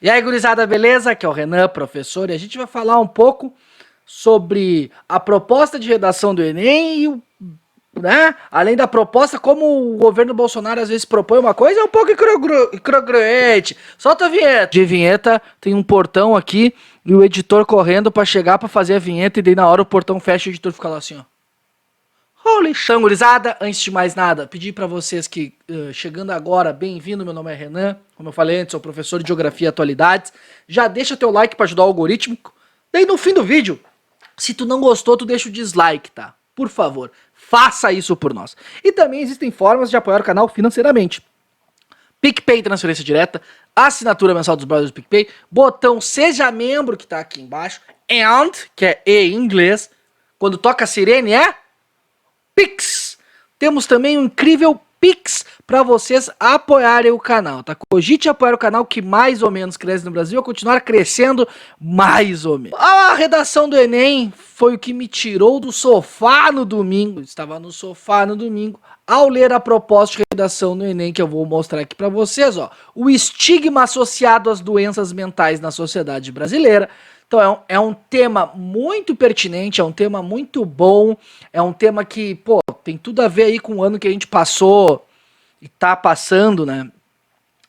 E aí, gurizada, beleza? Aqui é o Renan, professor, e a gente vai falar um pouco sobre a proposta de redação do Enem e além da proposta, como o governo Bolsonaro às vezes propõe uma coisa, é um pouco incongruente. Solta a vinheta. De vinheta, tem um portão aqui e o editor correndo pra chegar pra fazer a vinheta e daí na hora o portão fecha e o editor fica lá assim, ó. Holy chão, gurizada, antes de mais nada, pedir pra vocês que, chegando agora, bem-vindo, meu nome é Renan, como eu falei antes, sou professor de Geografia e Atualidades, já deixa teu like pra ajudar o algoritmo, daí no fim do vídeo, se tu não gostou, tu deixa o dislike, tá? Por favor, faça isso por nós. E também existem formas de apoiar o canal financeiramente. PicPay, transferência direta, assinatura mensal dos brothers do PicPay, botão seja membro que tá aqui embaixo, and, que é E em inglês, quando toca a sirene é Pix. Temos também um incrível Pix para vocês apoiarem o canal, tá? Cogite apoiar o canal que mais ou menos cresce no Brasil, a continuar crescendo mais ou menos. A redação do Enem foi o que me tirou do sofá no domingo. Estava no sofá no domingo ao ler a proposta de redação no Enem, que eu vou mostrar aqui para vocês, ó. O estigma associado às doenças mentais na sociedade brasileira. Então é um tema muito pertinente, é um tema muito bom, é um tema que, pô, tem tudo a ver aí com o ano que a gente passou e tá passando, né,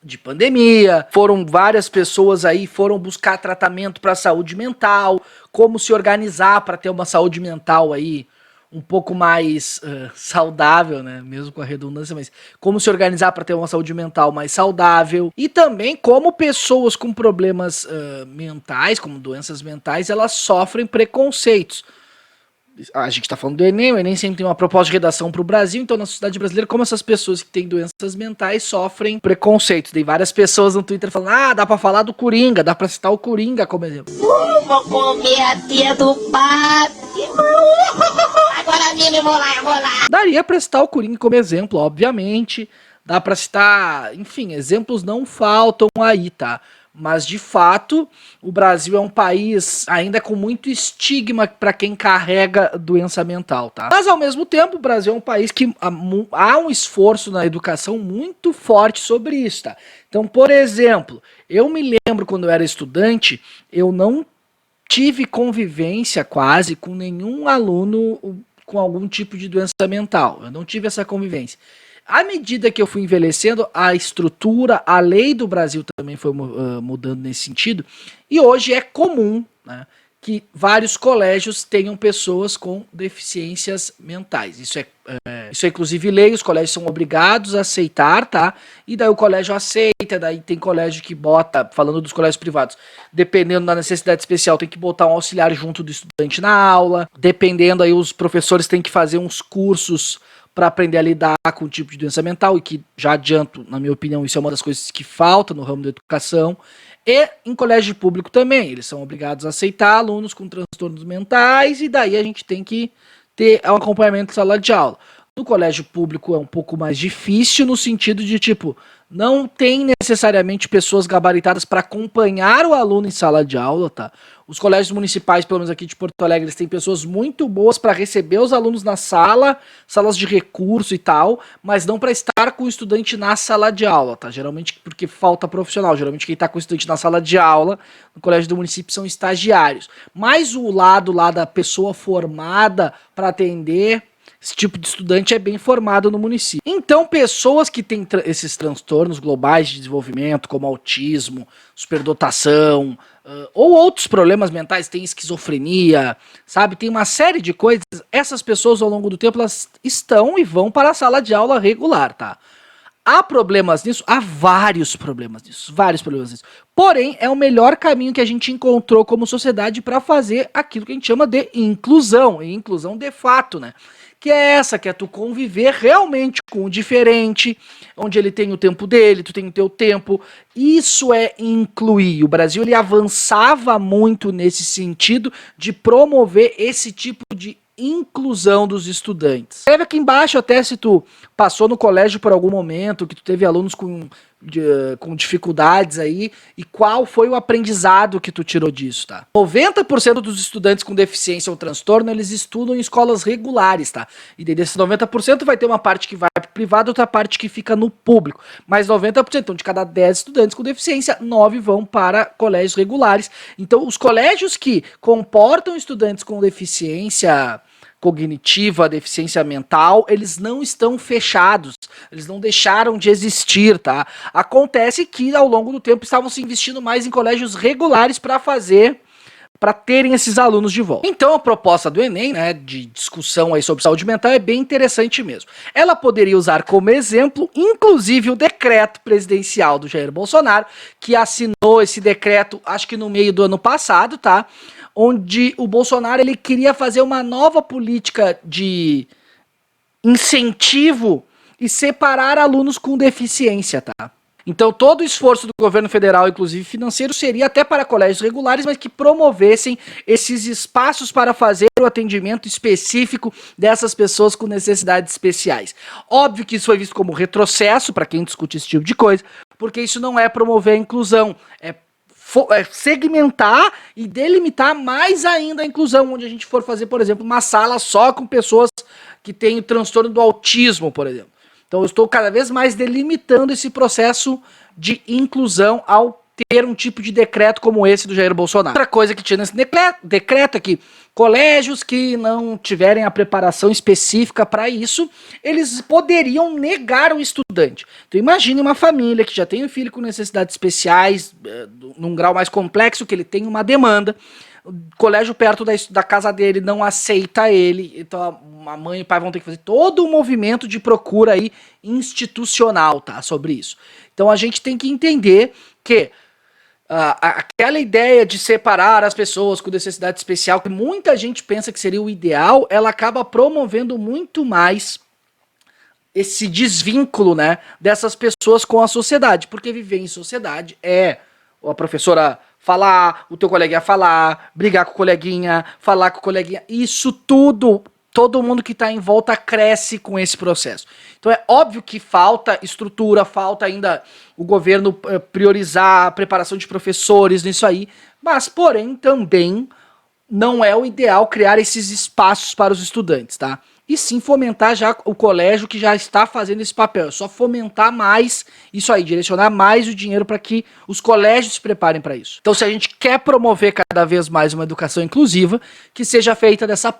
de pandemia. Foram várias pessoas aí, foram buscar tratamento para saúde mental, como se organizar para ter uma saúde mental aí um pouco mais saudável, né? Mesmo com a redundância, mas como se organizar para ter uma saúde mental mais saudável. E também como pessoas com problemas mentais, como doenças mentais, elas sofrem preconceitos. A gente tá falando do Enem, o Enem sempre tem uma proposta de redação pro Brasil, então na sociedade brasileira, como essas pessoas que têm doenças mentais sofrem preconceitos. Tem várias pessoas no Twitter falando, dá pra falar do Coringa, dá pra citar o Coringa como exemplo. Vou comer a tia do papi. Agora mesmo eu vou lá. Daria pra citar o Coringa como exemplo, obviamente. Dá pra citar, enfim, exemplos não faltam aí, tá? Mas, de fato, o Brasil é um país ainda com muito estigma para quem carrega doença mental, tá? Mas, ao mesmo tempo, o Brasil é um país que há um esforço na educação muito forte sobre isso, tá? Então, por exemplo, eu me lembro quando eu era estudante, eu não tive convivência quase com nenhum aluno com algum tipo de doença mental. Eu não tive essa convivência. À medida que eu fui envelhecendo, a estrutura, a lei do Brasil também foi mudando nesse sentido. E hoje é comum, né, que vários colégios tenham pessoas com deficiências mentais. Isso é inclusive lei, os colégios são obrigados a aceitar, tá? E daí o colégio aceita, daí tem colégio que bota, falando dos colégios privados, dependendo da necessidade especial, tem que botar um auxiliar junto do estudante na aula. Dependendo, aí os professores têm que fazer uns cursos para aprender a lidar com o tipo de doença mental, e que, já adianto, na minha opinião, isso é uma das coisas que falta no ramo da educação. E em colégio público também, eles são obrigados a aceitar alunos com transtornos mentais, e daí a gente tem que ter um acompanhamento em sala de aula. No colégio público é um pouco mais difícil, no sentido de, tipo, não tem necessariamente pessoas gabaritadas para acompanhar o aluno em sala de aula, tá? Os colégios municipais, pelo menos aqui de Porto Alegre, eles têm pessoas muito boas para receber os alunos na sala, salas de recurso e tal, mas não para estar com o estudante na sala de aula, tá? Geralmente porque falta profissional, geralmente quem está com o estudante na sala de aula, no colégio do município, são estagiários. Mas o lado lá da pessoa formada para atender esse tipo de estudante é bem formado no município. Então, pessoas que têm esses transtornos globais de desenvolvimento, como autismo, superdotação, ou outros problemas mentais, tem esquizofrenia, sabe? Tem uma série de coisas. Essas pessoas, ao longo do tempo, elas estão e vão para a sala de aula regular, tá? Há problemas nisso? Há vários problemas nisso. Porém, é o melhor caminho que a gente encontrou como sociedade para fazer aquilo que a gente chama de inclusão. E inclusão de fato, né? Que é essa, que é tu conviver realmente com o diferente, onde ele tem o tempo dele, tu tem o teu tempo. Isso é incluir. O Brasil, ele avançava muito nesse sentido de promover esse tipo de inclusão dos estudantes. Escreve aqui embaixo até se tu passou no colégio por algum momento, que tu teve alunos com com dificuldades aí, e qual foi o aprendizado que tu tirou disso, tá? 90% dos estudantes com deficiência ou transtorno, eles estudam em escolas regulares, tá? E desses 90% vai ter uma parte que vai pro privado, outra parte que fica no público. Mas 90%, então de cada 10 estudantes com deficiência, 9 vão para colégios regulares. Então os colégios que comportam estudantes com deficiência cognitiva, deficiência mental, eles não estão fechados, eles não deixaram de existir, tá? Acontece que ao longo do tempo estavam se investindo mais em colégios regulares para terem esses alunos de volta. Então a proposta do Enem, né, de discussão aí sobre saúde mental é bem interessante mesmo. Ela poderia usar como exemplo, inclusive, o decreto presidencial do Jair Bolsonaro, que assinou esse decreto, acho que no meio do ano passado, tá? Onde o Bolsonaro ele queria fazer uma nova política de incentivo e separar alunos com deficiência, tá? Então todo o esforço do governo federal, inclusive financeiro, seria até para colégios regulares, mas que promovessem esses espaços para fazer o atendimento específico dessas pessoas com necessidades especiais. Óbvio que isso foi visto como retrocesso para quem discute esse tipo de coisa, porque isso não é promover a inclusão, é segmentar e delimitar mais ainda a inclusão, onde a gente for fazer, por exemplo, uma sala só com pessoas que têm o transtorno do autismo, por exemplo. Então eu estou cada vez mais delimitando esse processo de inclusão ao ter um tipo de decreto como esse do Jair Bolsonaro. Outra coisa que tinha nesse decreto é que colégios que não tiverem a preparação específica para isso, eles poderiam negar o estudante. Então imagine uma família que já tem um filho com necessidades especiais, num grau mais complexo, que ele tem uma demanda, o colégio perto da casa dele não aceita ele, então a mãe e o pai vão ter que fazer todo um movimento de procura aí institucional, tá, sobre isso. Então a gente tem que entender que aquela ideia de separar as pessoas com necessidade especial, que muita gente pensa que seria o ideal, ela acaba promovendo muito mais esse desvínculo, né, dessas pessoas com a sociedade, porque viver em sociedade é a professora falar, o teu coleguinha falar, brigar com o coleguinha, falar com o coleguinha, isso tudo, todo mundo que está em volta cresce com esse processo. Então é óbvio que falta estrutura, falta ainda o governo priorizar a preparação de professores nisso aí, mas porém também não é o ideal criar esses espaços para os estudantes, tá? E sim fomentar já o colégio que já está fazendo esse papel. É só fomentar mais isso aí, direcionar mais o dinheiro para que os colégios se preparem para isso. Então se a gente quer promover cada vez mais uma educação inclusiva, que seja feita dessa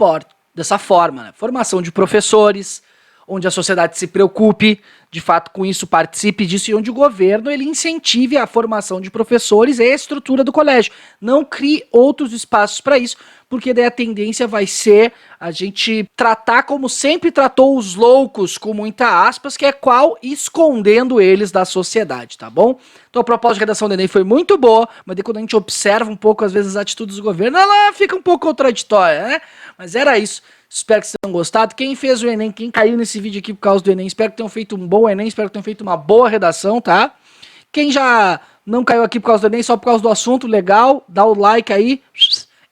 forma, né? Formação de professores, onde a sociedade se preocupe, de fato com isso, participe disso, e onde o governo ele incentive a formação de professores e a estrutura do colégio. Não crie outros espaços para isso, porque daí a tendência vai ser a gente tratar como sempre tratou os loucos, com muita aspas, que é qual escondendo eles da sociedade, tá bom? Então a proposta de redação do Enem foi muito boa, mas daí quando a gente observa um pouco, às vezes, as atitudes do governo, ela fica um pouco contraditória, né? Mas era isso. Espero que vocês tenham gostado. Quem fez o Enem, quem caiu nesse vídeo aqui por causa do Enem, espero que tenham feito um bom Enem, espero que tenham feito uma boa redação, tá? Quem já não caiu aqui por causa do Enem, só por causa do assunto, legal, dá o like aí,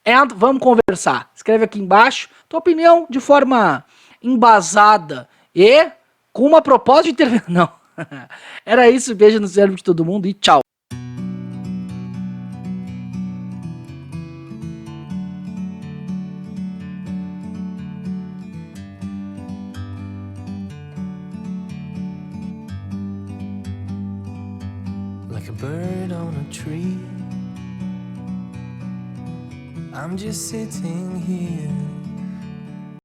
and vamos conversar. Escreve aqui embaixo tua opinião de forma embasada e com uma proposta de intervenção. Não. Era isso, beijo no cérebro de todo mundo e tchau. Like a bird on a tree, I'm just sitting here